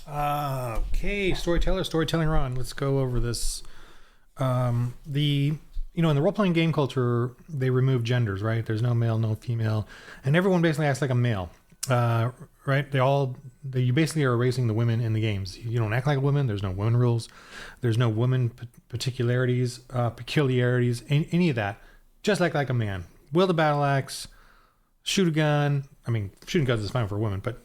Okay, storytelling Ron. Let's go over this. In the role-playing game culture, they remove genders, right? There's no male, no female, and everyone basically acts like a male, right? You basically are erasing the women in the games. You don't act like a woman. There's no women rules. There's no women peculiarities, any of that. Just like a man. Wield a battle axe, shoot a gun. I mean, shooting guns is fine for women, but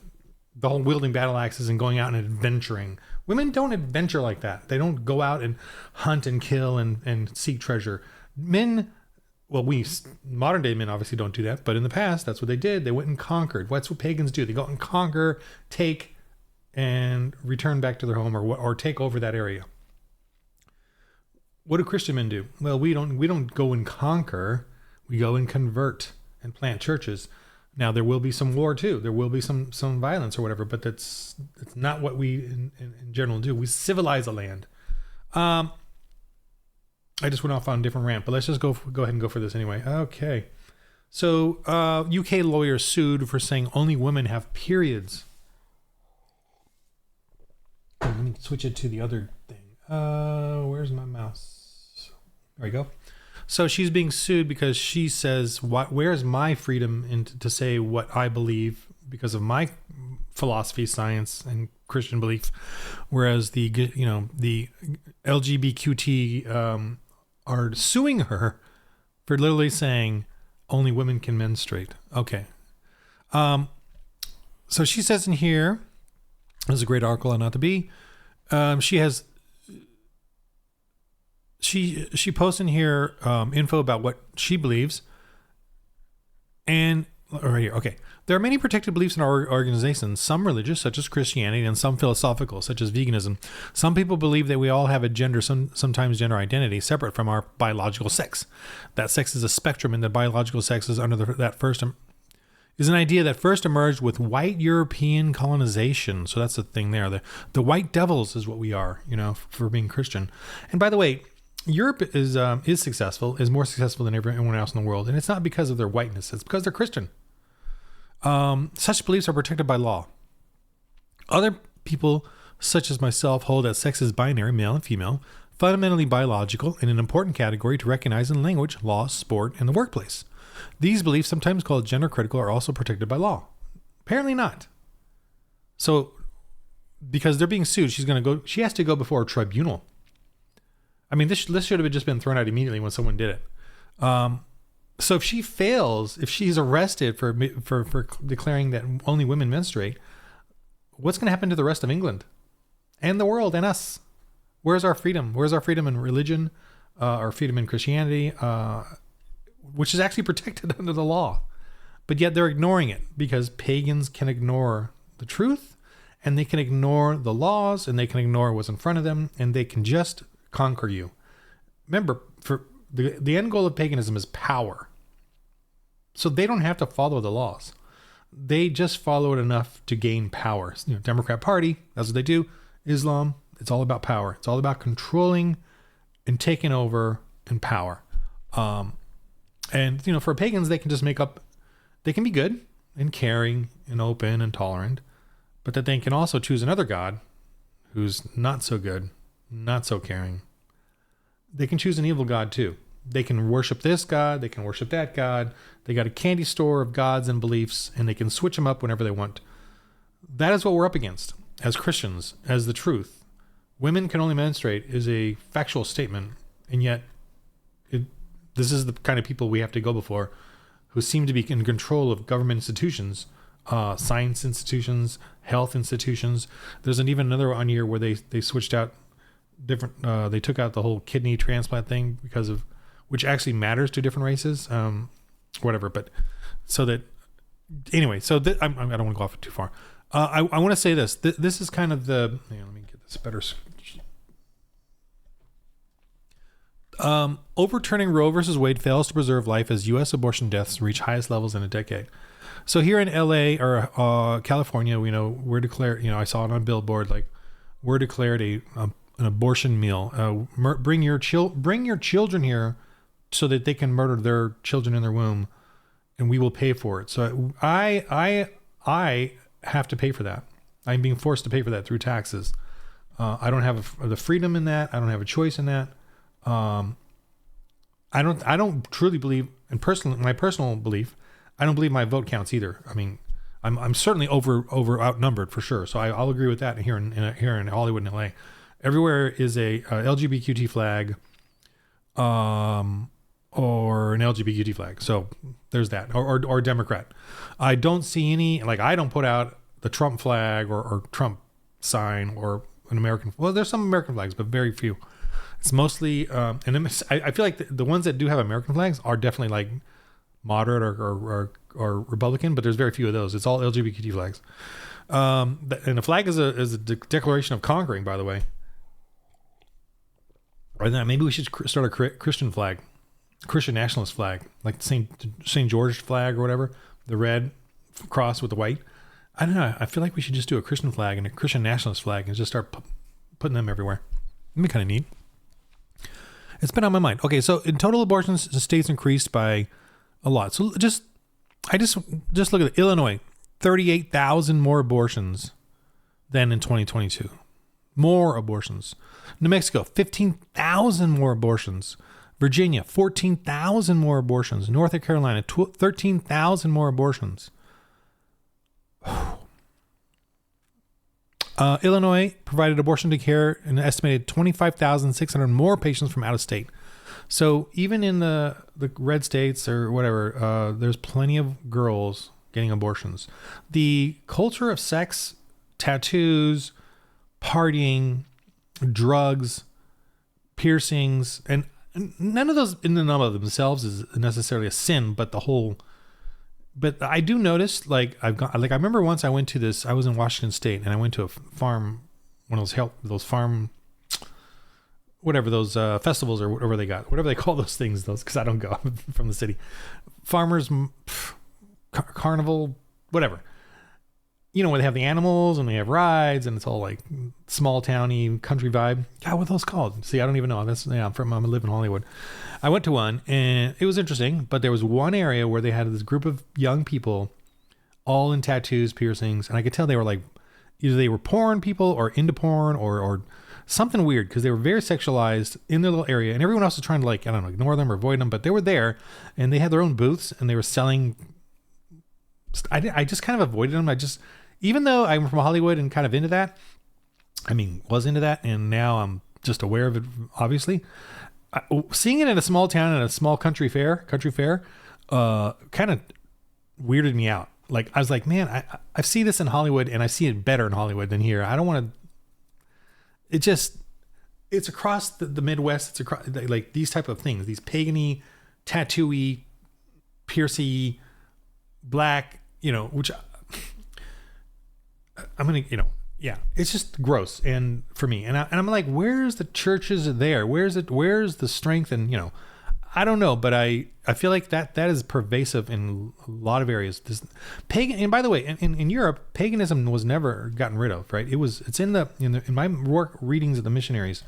the whole wielding battle axes and going out and adventuring. Women don't adventure like that. They don't go out and hunt and kill and seek treasure. Men, well, modern day men obviously don't do that, but in the past, that's what they did. They went and conquered. That's what pagans do. They go out and conquer, take, and return back to their home or take over that area. What do Christian men do? Well, we don't go and conquer. We go and convert and plant churches. Now, there will be some war too. There will be some violence or whatever, but it's not what we in general do. We civilize a land. I just went off on a different rant, but let's just go ahead and go for this anyway. Okay. So UK lawyers sued for saying only women have periods. Let me switch it to the other thing. Where's my mouse? There we go. So she's being sued because she says, where's my freedom to say what I believe because of my philosophy, science, and Christian belief, whereas the LGBTQT are suing her for literally saying only women can menstruate. Okay. So she says in here, this is a great article on Not to Be. She posts in here info about what she believes. And right here, okay. There are many protected beliefs in our organization, some religious, such as Christianity, and some philosophical, such as veganism. Some people believe that we all have a gender, sometimes gender identity, separate from our biological sex. That sex is a spectrum, and that biological sex is is an idea that first emerged with white European colonization. So that's the thing there. The white devils is what we are, for being Christian. And by the way, Europe is successful, is more successful than everyone else in the world. And it's not because of their whiteness. It's because they're Christian. Such beliefs are protected by law. Other people, such as myself, hold that sex is binary, male and female, fundamentally biological, and an important category to recognize in language, law, sport, and the workplace. These beliefs, sometimes called gender critical, are also protected by law. Apparently not. So, because they're being sued, she has to go before a tribunal. I mean, this should have just been thrown out immediately when someone did it. So if she fails, if she's arrested for declaring that only women menstruate, what's going to happen to the rest of England and the world and us? Where's our freedom? Where's our freedom in religion, our freedom in Christianity, which is actually protected under the law? But yet they're ignoring it because pagans can ignore the truth, and they can ignore the laws, and they can ignore what's in front of them, and they can just conquer you. Remember, for the end goal of paganism is power. So they don't have to follow the laws. They just follow it enough to gain power. Democrat Party, that's what they do. Islam, it's all about power. It's all about controlling and taking over and power. And for pagans, they can just they can be good and caring and open and tolerant, but that they can also choose another God who's not so good, not so caring. They can choose an evil God too. They can worship this God. They can worship that God. They got a candy store of gods and beliefs, and they can switch them up whenever they want. That is what we're up against as Christians, as the truth. Women can only menstruate is a factual statement, and yet this is the kind of people we have to go before, who seem to be in control of government institutions, science institutions, health institutions. There's even another on here where they switched out different. They took out the whole kidney transplant thing because of, which actually matters to different races, whatever. But so that anyway, so I don't want to go off too far. I want to say this. This is kind of the. Hang on, let me get this better. Overturning Roe versus Wade fails to preserve life as U.S. abortion deaths reach highest levels in a decade. So here in L.A. or California, we're declared. I saw it on Billboard, like we're declared an abortion meal. Bring your children here, so that they can murder their children in their womb, and we will pay for it. So I have to pay for that. I'm being forced to pay for that through taxes. I don't have the freedom in that. I don't have a choice in that. I don't truly believe, and my personal belief, I don't believe my vote counts either. I mean, I'm certainly over outnumbered for sure. So I'll agree with that here in Hollywood and LA. Everywhere is a LGBTQT flag, or an LGBTQT flag. So there's that, or Democrat. I don't see any, like, I don't put out the Trump flag or Trump sign or an American. Well, there's some American flags, but very few. It's mostly, and I feel like the ones that do have American flags are definitely like moderate or Republican, but there's very few of those. It's all LGBT flags. And the flag is a declaration of conquering, by the way. Or then maybe we should start a Christian flag, Christian nationalist flag, like St. George flag or whatever, the red cross with the white. I don't know. I feel like we should just do a Christian flag and a Christian nationalist flag and just start putting them everywhere. It'd be kind of neat. It's been on my mind. Okay, so in total abortions, the state's increased by a lot. So just look at it. Illinois, 38,000 more abortions than in 2022. More abortions. New Mexico, 15,000 more abortions. Virginia, 14,000 more abortions. North Carolina, 13,000 more abortions. Illinois provided abortion care an estimated 25,600 more patients from out of state. So even in the red states or whatever, there's plenty of girls getting abortions. The culture of sex, tattoos, partying, drugs, piercings, and none of those in and of themselves is necessarily a sin, but but I do notice, like, I remember once I was in Washington State, and I went to a farm, one of those farm, whatever, those festivals or whatever they call those things, because I don't go from the city. Farmers, carnival, whatever. You know, where they have the animals and they have rides and it's all like small towny country vibe. God, what are those called? See, I don't even know. I live in Hollywood. I went to one and it was interesting, but there was one area where they had this group of young people all in tattoos, piercings. And I could tell they were like, either they were porn people or into porn or something weird, because they were very sexualized in their little area and everyone else was trying to, like, I don't know, ignore them or avoid them, but they were there and they had their own booths and they were selling. I just kind of avoided them. Even though I'm from Hollywood and kind of into that, was into that, and now I'm just aware of it, obviously. Seeing it in a small town and a small country fair, kind of weirded me out. Like, I was like, man, I see this in Hollywood and I see it better in Hollywood than here. I don't want to, it's across the Midwest. It's across, like, these type of things, these pagan-y, tattoo-y, piercy, black, which I'm going to, it's just gross. And for me, and I'm like, where's the churches there? Where's the strength? And, I don't know, but I feel like that is pervasive in a lot of areas. This pagan, and by the way, in Europe, paganism was never gotten rid of, right? It's in my work readings of the missionaries,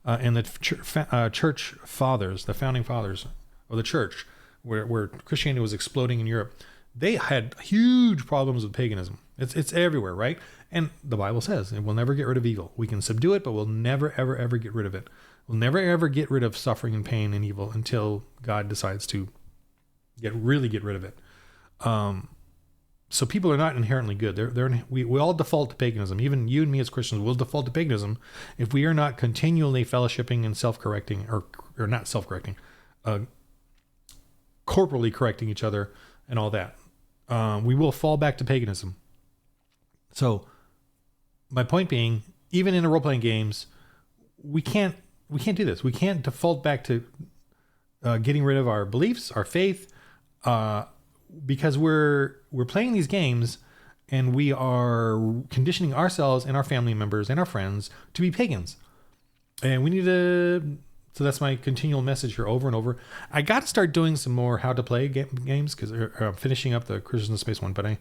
and the church fathers, the founding fathers of the church, where Christianity was exploding in Europe. They had huge problems with paganism. It's everywhere, right? And the Bible says it will never get rid of evil. We can subdue it, but we'll never, ever, ever get rid of it. We'll never, ever get rid of suffering and pain and evil until God decides to really get rid of it. So people are not inherently good. We all default to paganism. Even you and me as Christians will default to paganism if we are not continually fellowshipping and self-correcting, or not self-correcting, corporally correcting each other and all that. We will fall back to paganism. So my point being, even in the role-playing games, we can't do this. We can't default back to getting rid of our beliefs, our faith, because we're playing these games and we are conditioning ourselves and our family members and our friends to be pagans. And we need to. So that's my continual message here over and over. I got to start doing some more how to play games, because I'm finishing up the Christians in Space one, but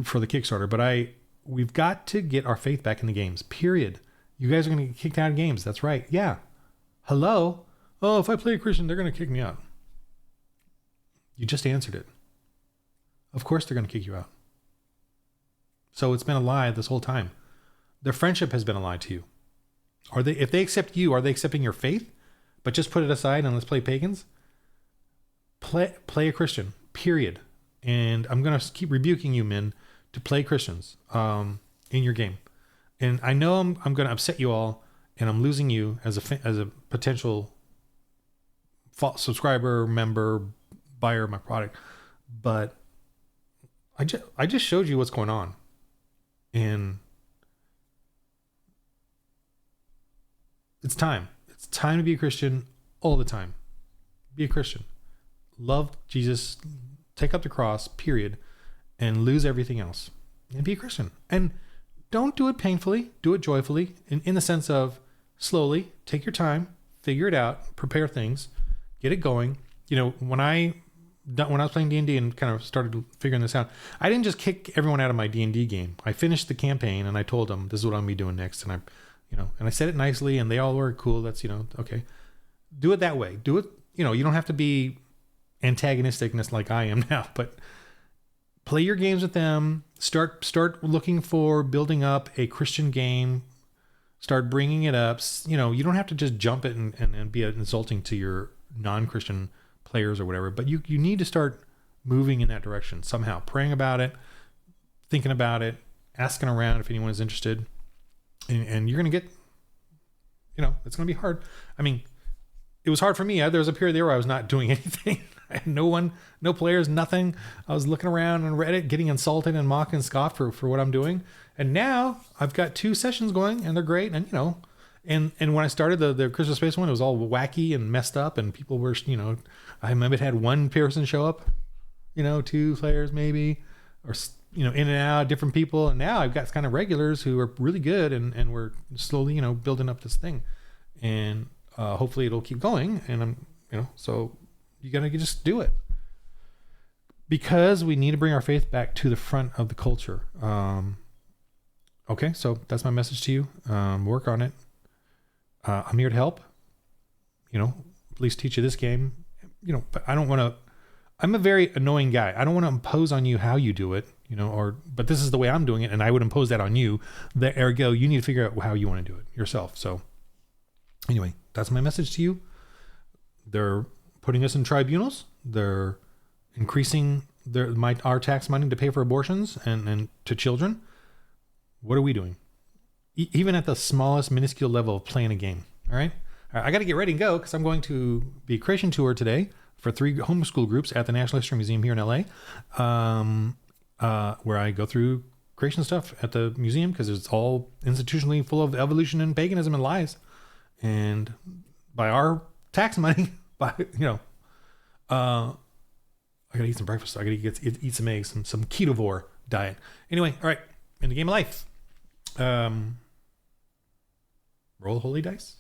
for the Kickstarter. But we've got to get our faith back in the games. Period. You guys are going to get kicked out of games. That's right. Yeah. Hello. Oh, if I play a Christian, they're going to kick me out. You just answered it. Of course they're going to kick you out. So it's been a lie this whole time. Their friendship has been a lie to you. If they accept you, are they accepting your faith? But just put it aside and let's play pagans? Play a Christian, period. And I'm going to keep rebuking you, men, to play Christians in your game. And I know I'm going to upset you all, and I'm losing you as a potential subscriber, member, buyer of my product. But I just showed you what's going on. And it's time. It's time to be a Christian all the time. Be a Christian. Love Jesus. Take up the cross, period. And lose everything else. And be a Christian. And don't do it painfully. Do it joyfully. In the sense of slowly. Take your time. Figure it out. Prepare things. Get it going. You know, when I was playing D&D and kind of started figuring this out, I didn't just kick everyone out of my D&D game. I finished the campaign and I told them, this is what I'm going to be doing next. And I said it nicely and they all were cool. That's, okay. Do it that way. Do it. You don't have to be antagonisticness like I am now, but play your games with them. Start looking for building up a Christian game. Start bringing it up. You don't have to just jump it and be insulting to your non-Christian players or whatever, but you need to start moving in that direction somehow, praying about it, thinking about it, asking around if anyone is interested, and you're going to get, it's going to be hard. I mean, it was hard for me. There was a period there where I was not doing anything. I had no players, nothing. I was looking around on Reddit, getting insulted and mocked and scoffed for what I'm doing. And now I've got 2 sessions going and they're great. And, and when I started the Crystal Space one, it was all wacky and messed up and people were, I remember it had 1 person show up, 2 players maybe, or, in and out, different people. And now I've got kind of regulars who are really good and we're slowly, building up this thing. And hopefully it'll keep going. And I'm, so you got to just do it. Because we need to bring our faith back to the front of the culture. Okay, so that's my message to you. Work on it. I'm here to help, at least teach you this game, but I don't want to, I'm a very annoying guy. I don't want to impose on you how you do it, but this is the way I'm doing it. And I would impose that on you. Ergo, you need to figure out how you want to do it yourself. So anyway, that's my message to you. They're putting us in tribunals. They're increasing our tax money to pay for abortions and to children. What are we doing? Even at the smallest minuscule level of playing a game. All right. I got to get ready and go because I'm going to be a creation tour today for 3 homeschool groups at the National History Museum here in LA, where I go through creation stuff at the museum because it's all institutionally full of evolution and paganism and lies. And by our tax money, I got to eat some breakfast. I got to eat some eggs, some ketovore diet. Anyway, all right. In the game of life. Roll holy dice.